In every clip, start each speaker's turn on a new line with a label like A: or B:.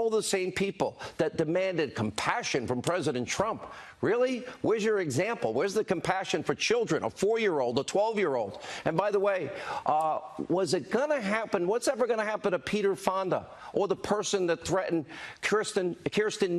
A: all the same people that demanded compassion from President Trump. Really? Where's your example? Where's the compassion for children, a 4-year-old, a 12-year-old? And by the way, was it going to happen? What's ever going to happen to Peter Fonda or the person that threatened Kirsten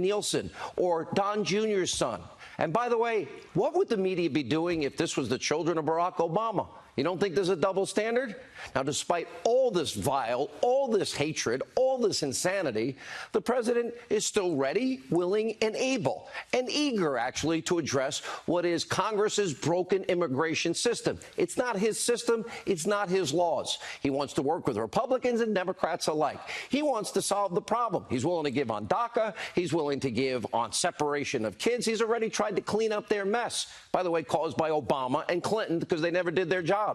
A: Nielsen or Don Jr.'s son? And by the way, what would the media be doing if this was the children of Barack Obama? You don't think there's a double standard? Now, despite all this vile, all this hatred, all this insanity, the president is still ready, willing, and able, and eager, actually, to address what is Congress's broken immigration system. It's not his system. It's not his laws. He wants to work with Republicans and Democrats alike. He wants to solve the problem. He's willing to give on DACA. He's willing to give on separation of kids. He's already tried to clean up their mess, by the way, caused by Obama and Clinton because they never did their job.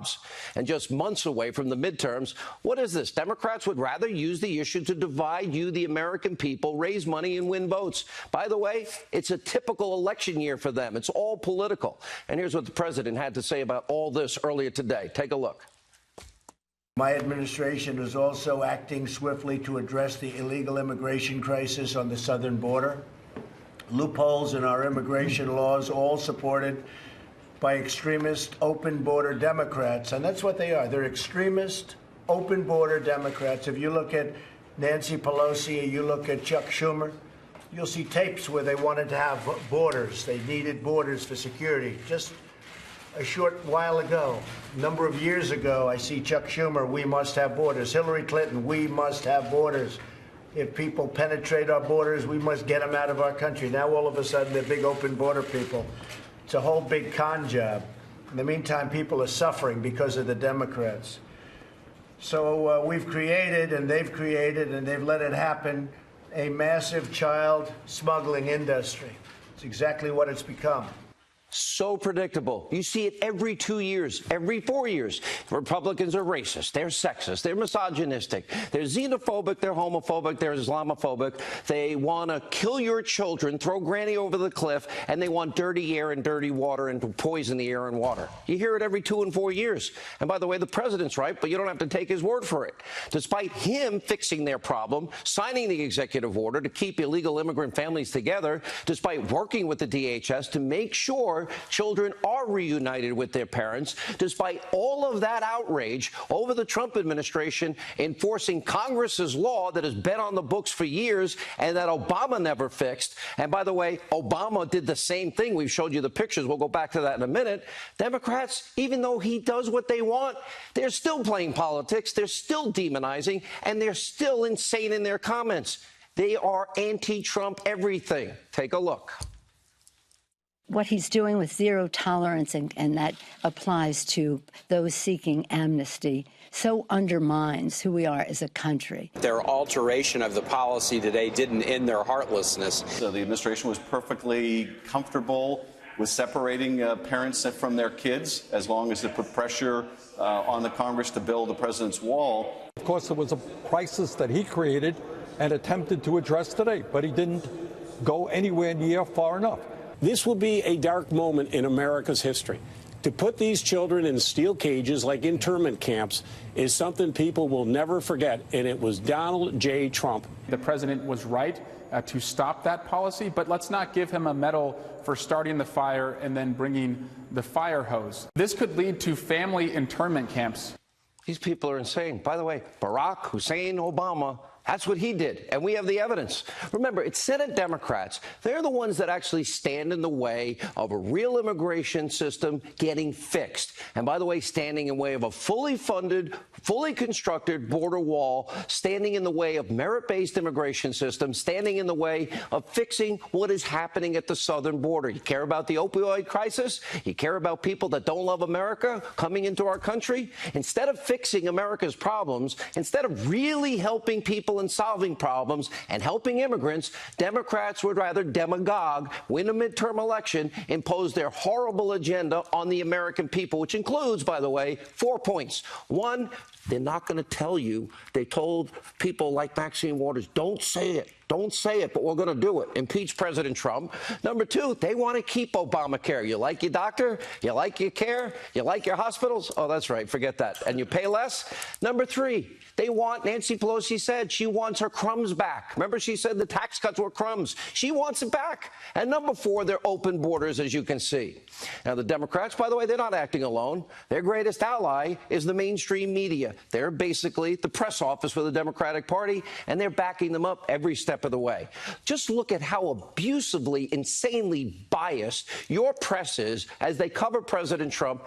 A: And just months away from the midterms, what is this? Democrats would rather use the issue to divide you, the American people, raise money and win votes. By the way, it's a typical election year for them. It's all political. And here's what the president had to say about all this earlier today. Take a look.
B: My administration is also acting swiftly to address the illegal immigration crisis on the southern border. Loopholes in our immigration laws, all supported by extremist, open-border Democrats. And that's what they are. They're extremist, open-border Democrats. If you look at Nancy Pelosi, you look at Chuck Schumer, you'll see tapes where they wanted to have borders. They needed borders for security. Just a short while ago, a number of years ago, I see Chuck Schumer, we must have borders. Hillary Clinton, we must have borders. If people penetrate our borders, we must get them out of our country. Now, all of a sudden, they're big open border people. It's a whole big con job. In the meantime, people are suffering because of the Democrats. So we've created, and they've let it happen, a massive child smuggling industry. It's exactly what it's become.
A: So predictable. You see it every 2 years, every 4 years. Republicans are racist. They're sexist. They're misogynistic. They're xenophobic. They're homophobic. They're Islamophobic. They want to kill your children, throw granny over the cliff, and they want dirty air and dirty water and to poison the air and water. You hear it every 2 and 4 years. And by the way, the president's right, but you don't have to take his word for it. Despite him fixing their problem, signing the executive order to keep illegal immigrant families together, despite working with the DHS to make sure children are reunited with their parents, despite all of that outrage over the Trump administration enforcing Congress's law that has been on the books for years and that Obama never fixed. And by the way, Obama did the same thing. We've showed you the pictures. We'll go back to that in a minute. Democrats, even though he does what they want, they're still playing politics. They're still demonizing, and they're still insane in their comments. They are anti-Trump everything. Take a look.
C: What he's doing with zero tolerance, and that applies to those seeking amnesty, so undermines who we are as a country.
D: Their alteration of the policy today didn't end their heartlessness.
E: So the administration was perfectly comfortable with separating parents from their kids as long as it put pressure on the Congress to build the president's wall.
F: Of course, it was a crisis that he created and attempted to address today, but he didn't go anywhere near far enough.
G: This will be a dark moment in America's history. To put these children in steel cages like internment camps is something people will never forget, and it was Donald J. Trump.
H: The president was right to stop that policy, but let's not give him a medal for starting the fire and then bringing the fire hose. This could lead to family internment camps.
A: These people are insane. By the way, Barack Hussein Obama, that's what he did, and we have the evidence. Remember, it's Senate Democrats. They're the ones that actually stand in the way of a real immigration system getting fixed. And by the way, standing in the way of a fully funded, fully constructed border wall, standing in the way of merit-based immigration system, standing in the way of fixing what is happening at the southern border. You care about the opioid crisis? You care about people that don't love America coming into our country? Instead of fixing America's problems, instead of really helping people and solving problems and helping immigrants, Democrats would rather demagogue, win a midterm election, impose their horrible agenda on the American people, which includes, by the way, 4 points. One, they're not going to tell you. They told people like Maxine Waters, don't say it. Don't say it, but we're going to do it. Impeach President Trump. Number two, they want to keep Obamacare. You like your doctor? You like your care? You like your hospitals? Oh, that's right. Forget that. And you pay less? Number three, they want, Nancy Pelosi said she wants her crumbs back. Remember, she said the tax cuts were crumbs. She wants it back. And number four, they're open borders, as you can see. Now, the Democrats, by the way, they're not acting alone. Their greatest ally is the mainstream media. They're basically the press office for the Democratic Party, and they're backing them up every step of the way. Just look at how abusively, insanely biased your press is as they cover President Trump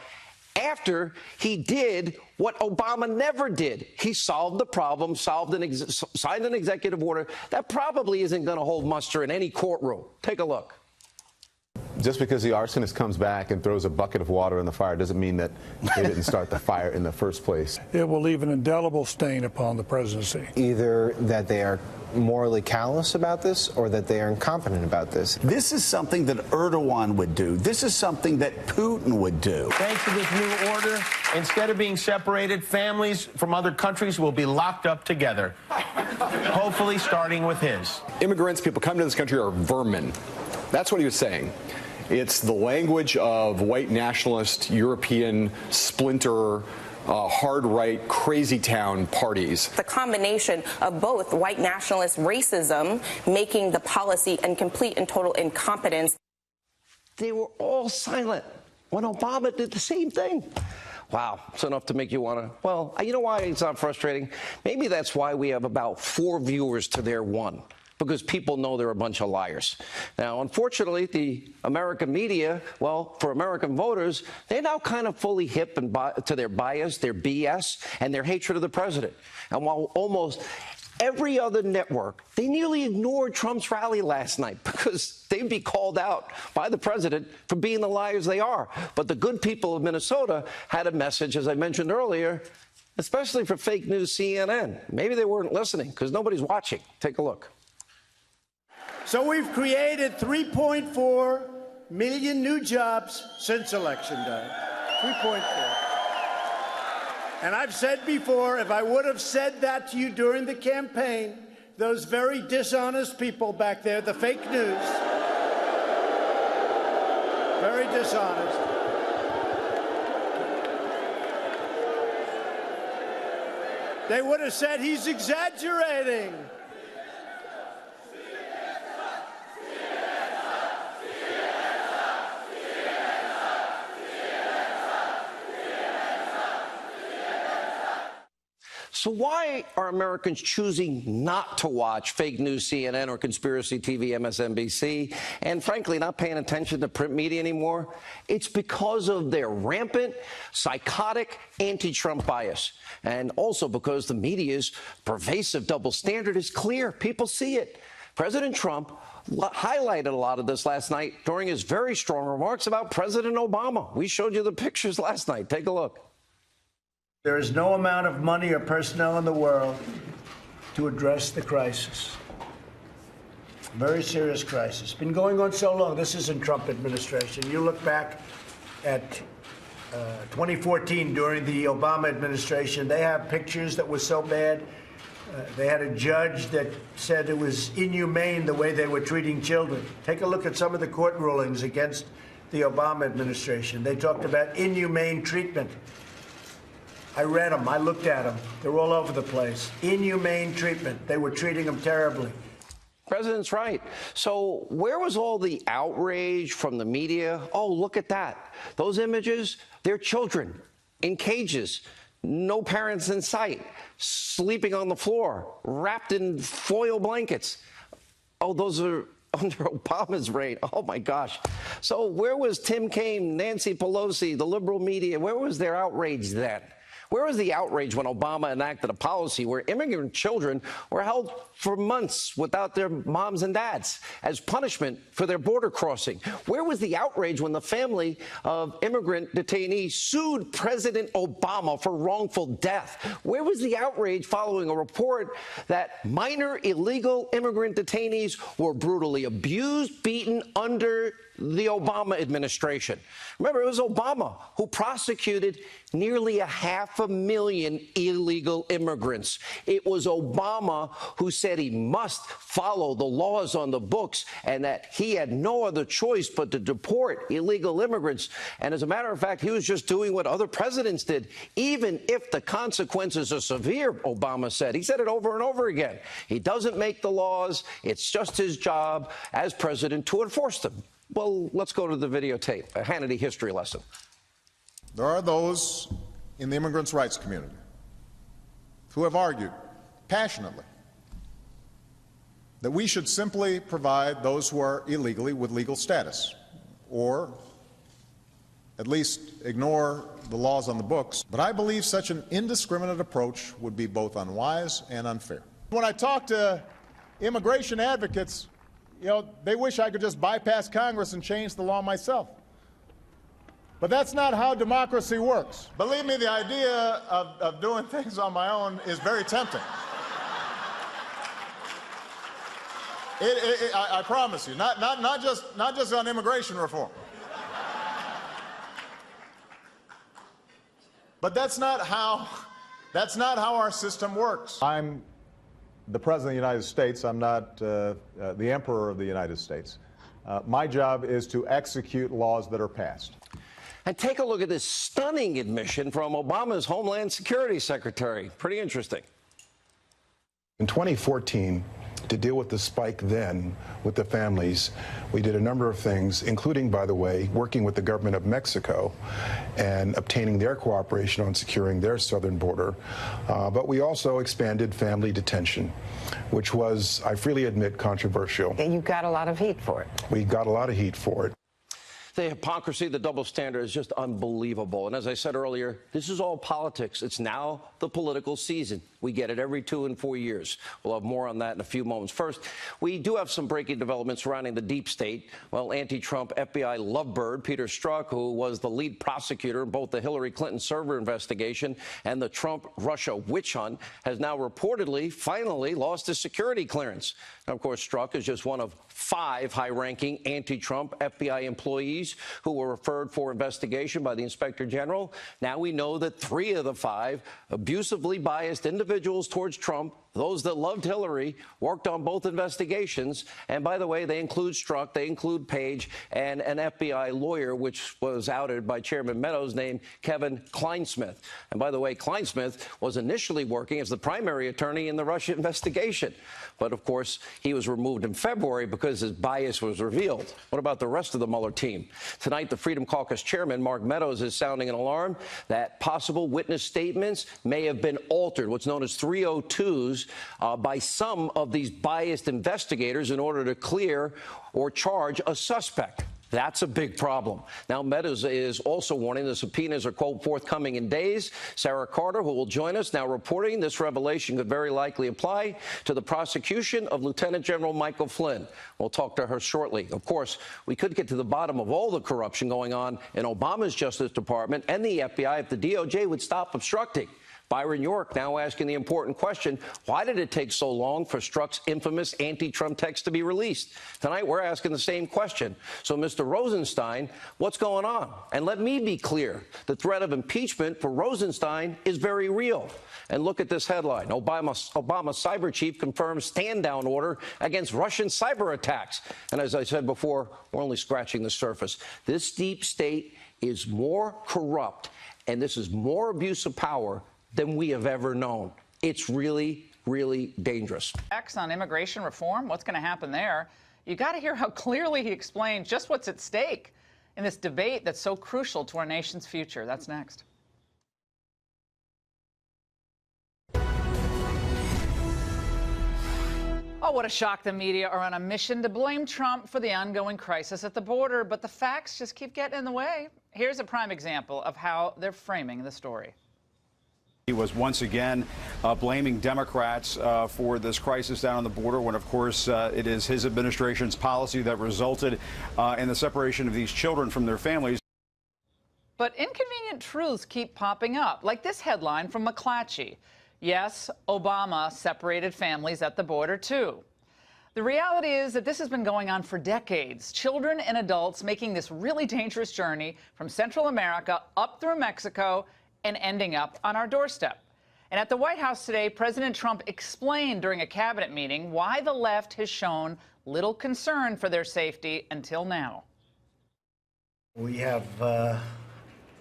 A: after he did what Obama never did. He solved the problem, signed an executive order that probably isn't going to hold muster in any courtroom. Take a look.
I: Just because the arsonist comes back and throws a bucket of water in the fire doesn't mean that they didn't start the fire in the first place.
J: It will leave an indelible stain upon the presidency.
K: Either that they are morally callous about this or that they are incompetent about this.
L: This is something that Erdogan would do. This is something that Putin would do.
M: Thanks to this new order, instead of being separated, families from other countries will be locked up together, hopefully starting with his.
N: Immigrants, people coming to this country, are vermin. That's what he was saying. It's the language of white nationalist, European splinter, hard-right, crazy town parties.
O: The combination of both white nationalist racism making the policy in complete and total incompetence.
A: They were all silent when Obama did the same thing. Wow, it's enough to make you want to, well, you know why it's not frustrating? Maybe that's why we have about 4 viewers to their 1. Because people know they're a bunch of liars. Now, unfortunately, the American media, well, for American voters, they're now kind of fully hip and to their bias, their BS, and their hatred of the president. And while almost every other network, they nearly ignored Trump's rally last night because they'd be called out by the president for being the liars they are. But the good people of Minnesota had a message, as I mentioned earlier, especially for fake news CNN. Maybe they weren't listening because nobody's watching. Take a look.
B: So we've created 3.4 million new jobs since Election Day. 3.4. And I've said before, if I would have said that to you during the campaign, those very dishonest people back there, the fake news, very dishonest, they would have said he's exaggerating.
A: So why are Americans choosing not to watch fake news CNN or conspiracy TV MSNBC and, frankly, not paying attention to print media anymore? It's because of their rampant, psychotic anti-Trump bias. And also because the media's pervasive double standard is clear. People see it. President Trump highlighted a lot of this last night during his very strong remarks about President Obama. We showed you the pictures last night. Take a look.
B: There is no amount of money or personnel in the world to address the crisis. Very serious crisis. Been going on so long. This isn't Trump administration. You look back at 2014 during the Obama administration, they have pictures that were so bad. They had a judge that said it was inhumane the way they were treating children. Take a look at some of the court rulings against the Obama administration. They talked about inhumane treatment. I read them. I looked at them. They're all over the place. Inhumane treatment. They were treating them terribly.
A: President's right. So where was all the outrage from the media? Oh, look at that. Those images, they're children in cages, no parents in sight, sleeping on the floor, wrapped in foil blankets. Oh, those are under Obama's reign. Oh, my gosh. So where was Tim Kaine, Nancy Pelosi, the liberal media? Where was their outrage then? Where was the outrage when Obama enacted a policy where immigrant children were held for months without their moms and dads as punishment for their border crossing? Where was the outrage when the family of immigrant detainees sued President Obama for wrongful death? Where was the outrage following a report that minor illegal immigrant detainees were brutally abused, beaten, the Obama administration. Remember, it was Obama who prosecuted nearly 500,000 illegal immigrants. It was Obama who said he must follow the laws on the books and that he had no other choice but to deport illegal immigrants. And as a matter of fact, he was just doing what other presidents did, even if the consequences are severe, Obama said. He said it over and over again. He doesn't make the laws. It's just his job as president to enforce them. Well, let's go to the videotape, a Hannity history lesson.
P: There are those in the immigrants' rights community who have argued passionately that we should simply provide those who are illegally with legal status, or at least ignore the laws on the books. But I believe such an indiscriminate approach would be both unwise and unfair. When I talk to immigration advocates, you know, they wish I could just bypass Congress and change the law myself. But that's not how democracy works. Believe me, the idea of doing things on my own is very tempting. I promise you, not just on immigration reform. But that's not how our system works. I'm the President of the United States. I'm not the Emperor of the United States. My job is to execute laws that are passed.
A: And take a look at this stunning admission from Obama's Homeland Security Secretary. Pretty interesting.
Q: In 2014, to deal with the spike then with the families, we did a number of things, including, by the way, working with the government of Mexico and obtaining their cooperation on securing their southern border. But we also expanded family detention, which was, I freely admit, controversial.
R: And you got a lot of heat for it.
Q: We got a lot of heat for it.
A: The hypocrisy, the double standard is just unbelievable. And as I said earlier, this is all politics. It's now the political season. We get it every 2 and 4 years. We'll have more on that in a few moments. First, we do have some breaking developments surrounding the deep state. Well, anti-Trump FBI lovebird Peter Strzok, who was the lead prosecutor in both the Hillary Clinton server investigation and the Trump-Russia witch hunt, has now reportedly, finally, lost his security clearance. Now, of course, Strzok is just one of 5 high-ranking anti-Trump FBI employees who were referred for investigation by the Inspector General. Now we know that 3 of the 5 abusively biased individuals towards Trump, those that loved Hillary, worked on both investigations. And by the way, they include Strzok, they include Page, and an FBI lawyer, which was outed by Chairman Meadows, named Kevin Kleinsmith. And by the way, Kleinsmith was initially working as the primary attorney in the Russia investigation. But of course, he was removed in February because his bias was revealed. What about the rest of the Mueller team? Tonight, the Freedom Caucus chairman, Mark Meadows, is sounding an alarm that possible witness statements may have been altered, what's known as 302s, by some of these biased investigators in order to clear or charge a suspect. That's a big problem. Now, Meadows is also warning the subpoenas are, quote, forthcoming in days. Sarah Carter, who will join us, now reporting this revelation could very likely apply to the prosecution of Lieutenant General Michael Flynn. We'll talk to her shortly. Of course, we could get to the bottom of all the corruption going on in Obama's Justice Department and the FBI if the DOJ would stop obstructing. Byron York now asking the important question, why did it take so long for Strzok's infamous anti-Trump text to be released? Tonight, we're asking the same question. So, Mr. Rosenstein, what's going on? And let me be clear. The threat of impeachment for Rosenstein is very real. And look at this headline. Obama cyber chief confirms stand-down order against Russian cyber attacks. And as I said before, we're only scratching the surface. This deep state is more corrupt, and this is more abuse of power than we have ever known. It's really, really dangerous.
S: On immigration reform, what's going to happen there? You got to hear how clearly he explained just what's at stake in this debate that's so crucial to our nation's future. That's next. Oh, what a shock. The media are on a mission to blame Trump for the ongoing crisis at the border, but the facts just keep getting in the way. Here's a prime example of how they're framing the story.
T: He was once again blaming Democrats for this crisis down on the border when, of course, it is his administration's policy that resulted in the separation of these children from their families.
S: But inconvenient truths keep popping up, like this headline from McClatchy. Yes, Obama separated families at the border, too. The reality is that this has been going on for decades. Children and adults making this really dangerous journey from Central America up through Mexico and ending up on our doorstep. And at the White House today, President Trump explained during a cabinet meeting why the left has shown little concern for their safety until now.
B: We have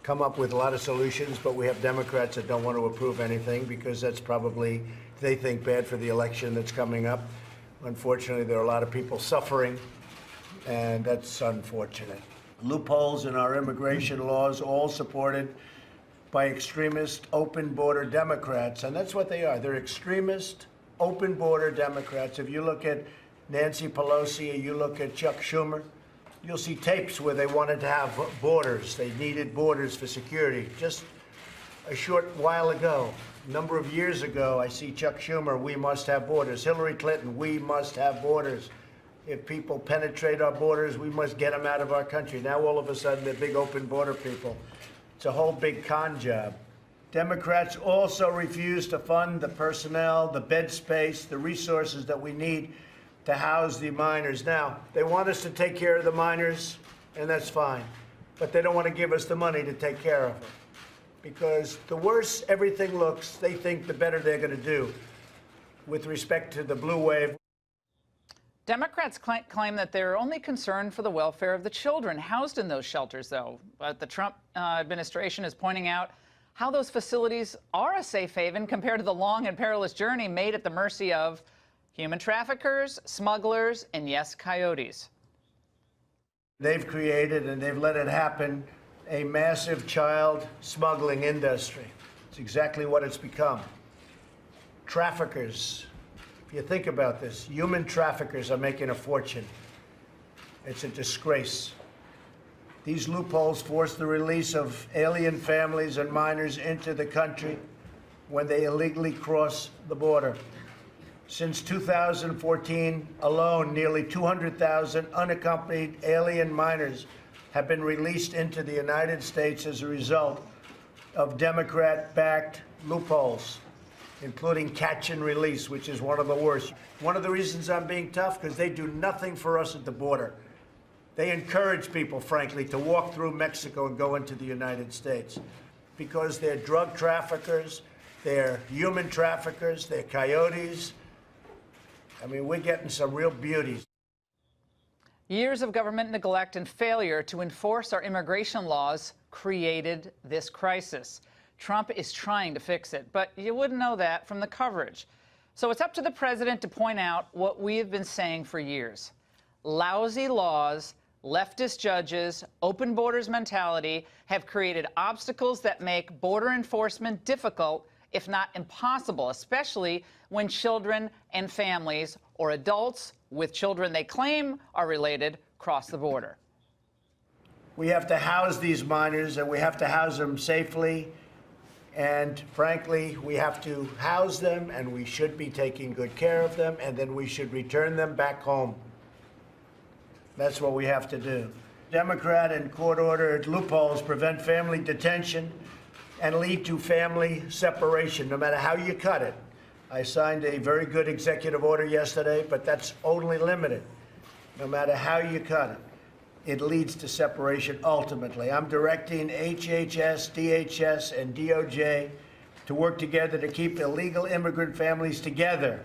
B: come up with a lot of solutions, but we have Democrats that don't want to approve anything because that's probably, they think, bad for the election that's coming up. Unfortunately, there are a lot of people suffering, and that's unfortunate. Loopholes in our immigration laws, all supported by extremist, open-border Democrats, and that's what they are. They're extremist, open-border Democrats. If you look at Nancy Pelosi, you look at Chuck Schumer, you'll see tapes where they wanted to have borders. They needed borders for security. Just a short while ago, a number of years ago, I see Chuck Schumer, we must have borders. Hillary Clinton, we must have borders. If people penetrate our borders, we must get them out of our country. Now, all of a sudden, they're big open border people. It's a whole big con job. Democrats also refuse to fund the personnel, the bed space, the resources that we need to house the minors. Now, they want us to take care of the minors, and that's fine. But they don't want to give us the money to take care of them. Because the worse everything looks, they think the better they're going to do with respect to the blue wave.
S: Democrats claim that they're only concerned for the welfare of the children housed in those shelters, though. But the Trump administration is pointing out how those facilities are a safe haven compared to the long and perilous journey made at the mercy of human traffickers, smugglers, and yes, coyotes.
B: They've created, and they've let it happen, a massive child smuggling industry. It's exactly what it's become. Traffickers. If you think about this, human traffickers are making a fortune. It's a disgrace. These loopholes force the release of alien families and minors into the country when they illegally cross the border. Since 2014 alone, nearly 200,000 unaccompanied alien minors have been released into the United States as a result of Democrat-backed loopholes, including catch and release, which is one of the worst. One of the reasons I'm being tough, because they do nothing for us at the border. They encourage people, frankly, to walk through Mexico and go into the United States because they're drug traffickers, they're human traffickers, they're coyotes. I mean, we're getting some real beauties.
S: Years of government neglect and failure to enforce our immigration laws created this crisis. Trump is trying to fix it, but you wouldn't know that from the coverage. So it's up to the president to point out what we have been saying for years. Lousy laws, leftist judges, open borders mentality have created obstacles that make border enforcement difficult, if not impossible, especially when children and families or adults with children they claim are related cross the border.
B: We have to house these minors, and we have to house them safely. And frankly, we have to house them, and we should be taking good care of them, and then we should return them back home. That's what we have to do. Democrat and court-ordered loopholes prevent family detention and lead to family separation, no matter how you cut it. I signed a very good executive order yesterday, but that's only limited. No matter how you cut it, it leads to separation ultimately. I'm directing HHS, DHS, and DOJ to work together to keep illegal immigrant families together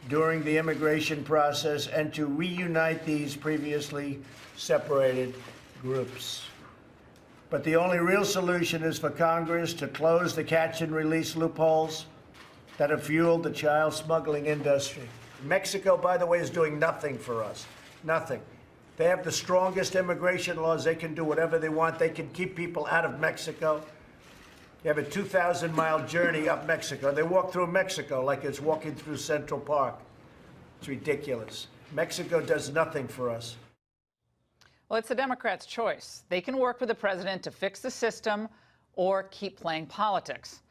B: during the immigration process and to reunite these previously separated groups. But the only real solution is for Congress to close the catch and release loopholes that have fueled the child smuggling industry. Mexico, by the way, is doing nothing for us. Nothing. They have the strongest immigration laws. They can do whatever they want. They can keep people out of Mexico. You have a 2,000-mile journey up Mexico. They walk through Mexico like it's walking through Central Park. It's ridiculous. Mexico does nothing for us.
S: Well, it's the Democrats' choice. They can work with the president to fix the system or keep playing politics.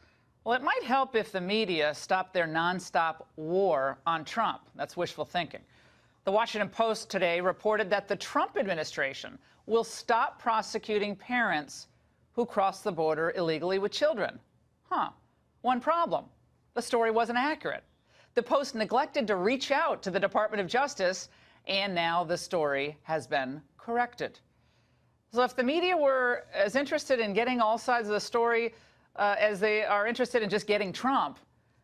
S: Well, it might help if the media stopped their nonstop war on Trump. That's wishful thinking. The Washington Post today reported that the Trump administration will stop prosecuting parents who cross the border illegally with children. One problem. The story wasn't accurate. The Post neglected to reach out to the Department of Justice, and now the story has been corrected. So if the media were as interested in getting all sides of the story as they are interested in just getting Trump,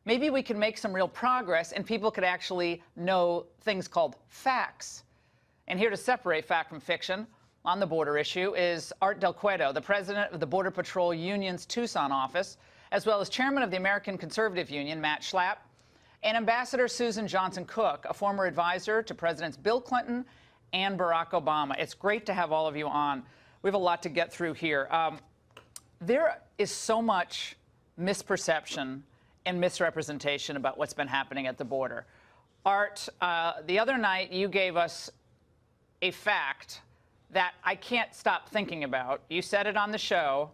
S: maybe we could make some real progress and people could actually know things called facts. And here to separate fact from fiction on the border issue is Art Del Cueto, the president of the Border Patrol Union's Tucson office, as well as chairman of the American Conservative Union, Matt Schlapp, and Ambassador Susan Johnson Cook, a former advisor to Presidents Bill Clinton and Barack Obama. It's great to have all of you on. We have a lot to get through here. There is so much misperception and misrepresentation about what's been happening at the border. Art, the other night you gave us a fact that I can't stop thinking about. You said it on the show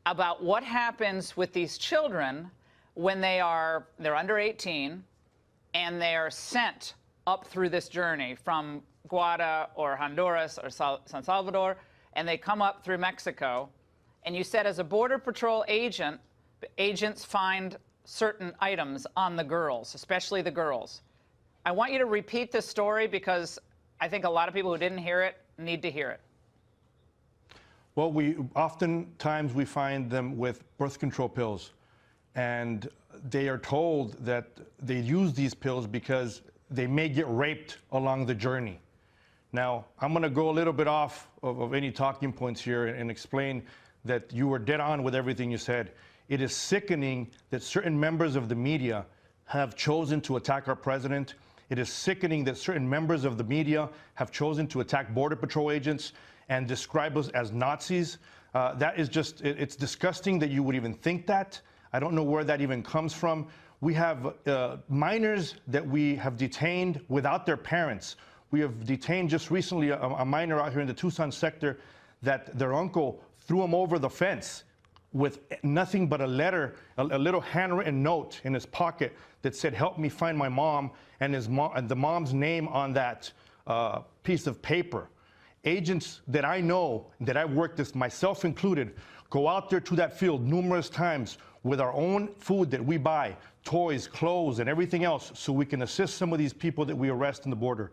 S: about what happens with these children when they're under 18 and they are sent up through this journey from Guada or Honduras or San Salvador, and they come up through Mexico. And you said as a Border Patrol agent, agents find certain items on the girls, especially the girls. I want you to repeat this story because I think a lot of people who didn't hear it need to hear it.
R: Well, oftentimes we find them with birth control pills, and they are told that they use these pills because they may get raped along the journey. Now, I'm going to go a little bit off of any talking points here and explain that you were dead on with everything you said. It is sickening that certain members of the media have chosen to attack our president. It is sickening that certain members of the media have chosen to attack Border Patrol agents and describe us as Nazis. That is just, it's disgusting that you would even think that. I don't know where that even comes from. We have minors that we have detained without their parents. We have detained just recently a minor out here in the Tucson sector that their uncle threw him over the fence with nothing but a letter, a little handwritten note in his pocket that said, "Help me find my mom," and the mom's name on that piece of paper. Agents that I know, that I've worked with, myself included, go out there to that field numerous times with our own food that we buy, toys, clothes, and everything else, so we can assist some of these people that we arrest in the border.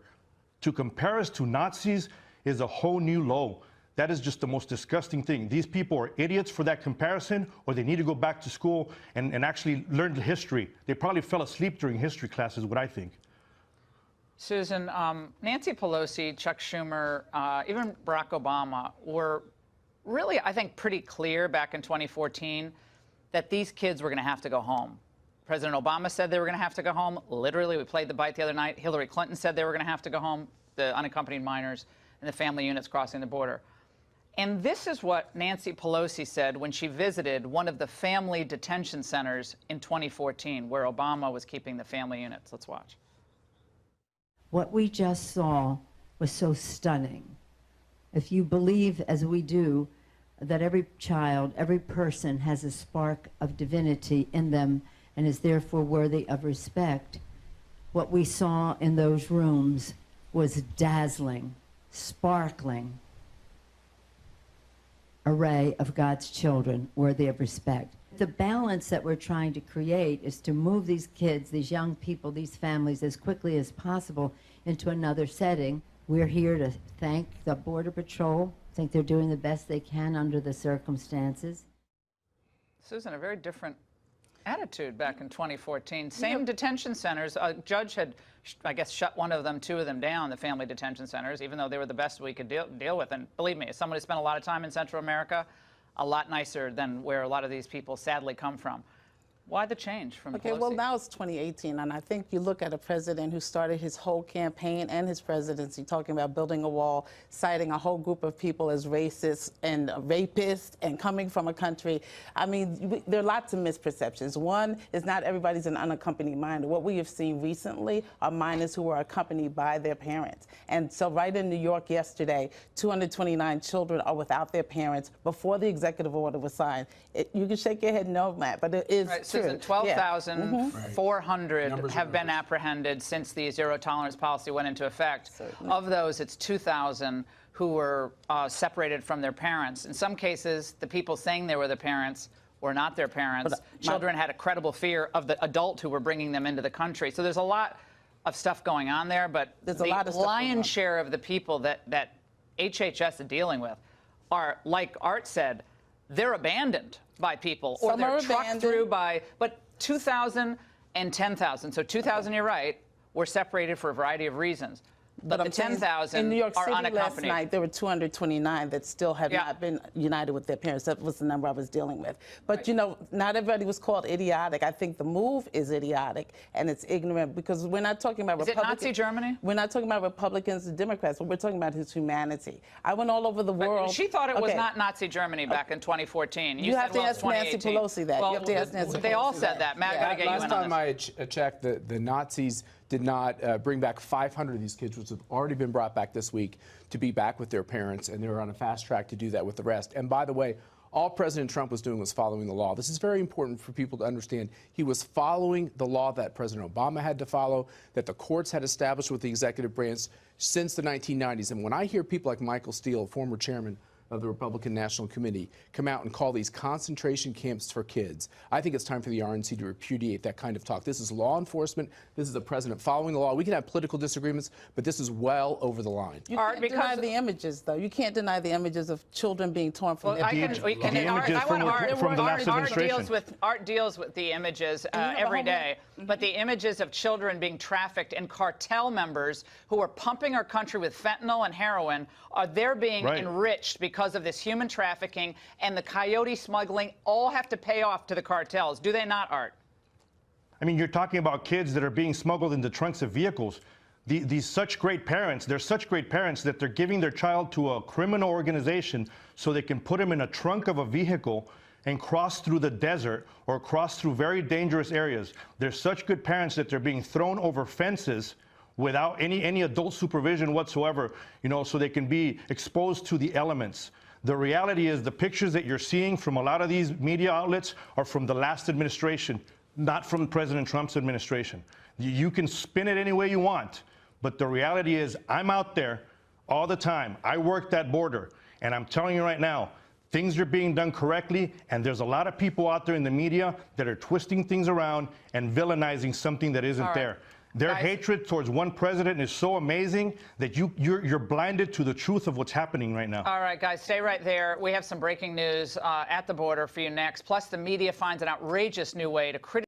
R: To compare us to Nazis is a whole new low. That is just the most disgusting thing. These people are idiots for that comparison, or they need to go back to school and actually learn the history. They probably fell asleep during history class, is what I think.
S: Susan, Nancy Pelosi, Chuck Schumer, even Barack Obama were really, I think, pretty clear back in 2014 that these kids were going to have to go home. President Obama said they were going to have to go home. Literally, we played the bite the other night. Hillary Clinton said they were going to have to go home, the unaccompanied minors and the family units crossing the border. And this is what Nancy Pelosi said when she visited one of the family detention centers in 2014, where Obama was keeping the family units. Let's watch.
U: What we just saw was so stunning. If you believe, as we do, that every child, every person has a spark of divinity in them and is therefore worthy of respect, what we saw in those rooms was dazzling, sparkling array of God's children worthy of respect. The balance that we're trying to create is to move these kids, these young people, these families as quickly as possible into another setting. We're here to thank the Border Patrol. I think they're doing the best they can under the circumstances.
S: Susan, a very different attitude back in 2014. Same detention centers. A judge had, I guess, shut one of them, two of them down, the family detention centers, even though they were the best we could deal with. And believe me, as someone who spent a lot of time in Central America, a lot nicer than where a lot of these people sadly come from. Why the change from Pelosi?
V: Well, now it's 2018, and I think you look at a president who started his whole campaign and his presidency talking about building a wall, citing a whole group of people as racist and rapists and coming from a country. I mean, there are lots of misperceptions. One is not everybody's an unaccompanied minor. What we have seen recently are minors who are accompanied by their parents. And so right in New York yesterday, 229 children are without their parents before the executive order was signed. You can shake your head no, Matt, but it is true.
S: 12,400 have been apprehended since the zero tolerance policy went into effect. Certainly. Of those, it's 2,000 who were separated from their parents. In some cases, the people saying they were the parents were not their parents. Children had a credible fear of the adult who were bringing them into the country. So there's a lot of stuff going on there, but the lion's share of the people that HHS is dealing with are, like Art said, they're abandoned by people, or they're trucked through by, but 2,000 and 10,000. So 2,000, you're right, were separated for a variety of reasons. But the 10,000
V: in New York
S: are
V: City
S: unaccompanied.
V: last night, there were 229 that still have not been united with their parents. That was the number I was dealing with. But, you know, not everybody was called idiotic. I think the move is idiotic and it's ignorant because we're not talking about Republicans.
S: Is it Nazi Germany?
V: We're not talking about Republicans and Democrats. What we're talking about is humanity. I went all over the world.
S: She thought it was not Nazi Germany back in 2014.
V: You have to ask Nancy Pelosi that.
S: Well,
V: you have to ask Nancy Pelosi
S: they all said that. Matt, gotta get you in on this.
C: Last time I checked, the Nazis did not bring back 500 of these kids, which have already been brought back this week to be back with their parents, and they're on a fast track to do that with the rest. And by the way, all President Trump was doing was following the law. This is very important for people to understand. He was following the law that President Obama had to follow, that the courts had established with the executive branch since the 1990s. And when I hear people like Michael Steele, former chairman of the Republican National Committee, come out and call these concentration camps for kids, I think it's time for the RNC to repudiate that kind of talk. This is law enforcement. This is the president following the law. We can have political disagreements, but this is well over the line.
V: You can't deny the images, though. You can't deny the images of children being torn from their
S: parents. Art deals with the images every day, but the images of children being trafficked and cartel members who are pumping our country with fentanyl and heroin, they're being enriched because of this human trafficking and the coyote smuggling, all have to pay off to the cartels. Do they not, Art?
R: I mean, you're talking about kids that are being smuggled in the trunks of vehicles. These such great parents, they're such great parents that they're giving their child to a criminal organization so they can put him in a trunk of a vehicle and cross through the desert or cross through very dangerous areas. They're such good parents that they're being thrown over fences without any adult supervision whatsoever, you know, so they can be exposed to the elements. The reality is the pictures that you're seeing from a lot of these media outlets are from the last administration, not from President Trump's administration. You can spin it any way you want, but the reality is I'm out there all the time. I work that border, and I'm telling you right now, things are being done correctly, and there's a lot of people out there in the media that are twisting things around and villainizing something that isn't there. Their hatred towards one president is so amazing that you're blinded to the truth of what's happening right now.
S: All right, guys, stay right there. We have some breaking news at the border for you next. Plus, the media finds an outrageous new way to criticize